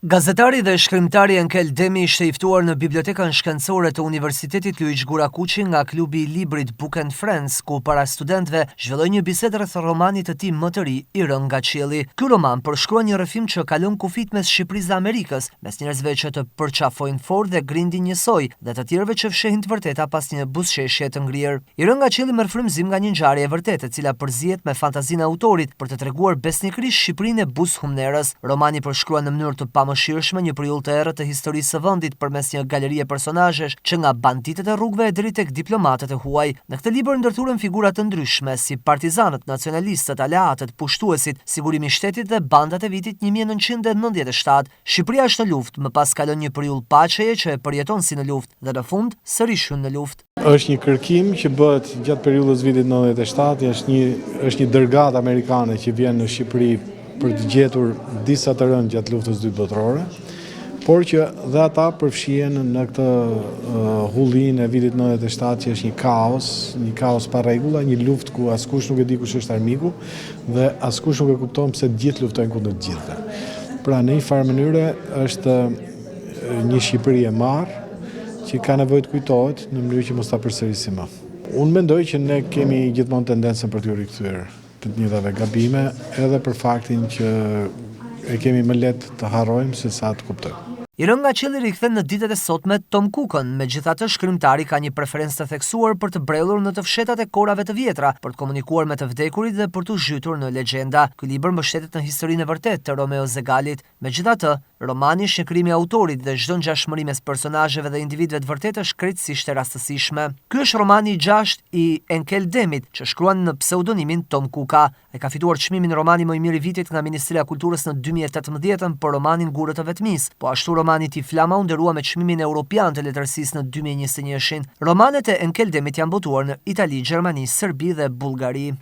Gazetari dhe shkrimtari Enkel Demi ishte i ftuar në Bibliotekën Shkencore të Universitetit Luigjë Gurakuqi nga klubi i librit Book and Friends, ku para studentëve zhvilloi një bisedë rreth romanit të tij më të ri, I rënë nga qielli. Ky roman përshkruan një rrëfim që kalon kufit mes Shqipërisë dhe Amerikës, mes njerëzve që të përqafojnë fort dhe grindin njësoj, dhe të tjerëve që fshehin të vërteta pas një buzëqeshje të ngrirë. I rënë nga qielli merr frymëzim nga një ngjarje e vërtetë, e cila përzihet me fantazinë e autorit për të treguar besnikërisht Shqipërinë e buzëhumnerës. Romani përshkruan në mënyrë të pamëshirshme një periudhë të errët të historisë së vendit përmes një galerie personazhesh që nga banditët e rrugëve deri tek diplomatët e huaj. Në këtë libër ndërthuren figura të ndryshme si partizanët, nacionalistët, aleatët, pushtuesit, sigurimi i shtetit dhe bandat e vitit 1997. Shqipëria është në luftë, më pas kalon një periudhë paqeje që e përjeton si në luftë dhe në fund sërish hyn në luftë. Është një kërkim që bëhet gjatë periudhës vitit 97, është një dërgatë amerikane që vjen në Shqipëri për të gjetur disa të rënë gjatë luftës dytë botërore, por që dhe ata përfshihen në këtë hullinë e vitit 97 që është një kaos pa rregulla, një luftë ku askush nuk e di kush është armiku dhe askush nuk e kupton pse të gjithë luftojnë kundër të gjithëve. Pra në një farë mënyre është një Shqipëri e marrë që ka nevojë të kujtohet në mënyrë që mos ta përsërisim më. Unë mendoj që ne kemi gjithmonë tendencën për t'u rikthyer të njëjtave gabime, edhe për faktin që e kemi më lehtë të harrojmë se sa të kuptojmë. I rënë nga qielli rikthen në ditët e sotme Tom Cookën, megjithatë shkrimtari ka një preferencë të theksuar për të brellur në të fshetat e korave të vjetra, për të komunikuar me të vdekurit dhe për t'u zhytur në legjenda. Ky libër mbështetet në historinë e vërtetë të Romeo Zegalit. Megjithatë, romani është një krim i autorit dhe çdo ngjashmëri mes personazheve dhe individëve të vërtetë është krejtësisht e rastësishme. Ky është romani i gjashtë I Enkel Demit, që shkruan në pseudonimin Tom Kuka. Ai ka fituar çmimin romani më I mirë I vitit nga Ministria e Kulturës në 2018 për romanin Gurët e vetmis, po ashtu romani Tiflama u nderua me çmimin evropian të letërsisë në 2021. Romanet e Enkel Demit janë botuar në Itali, Gjermani, Serbi dhe Bullgari.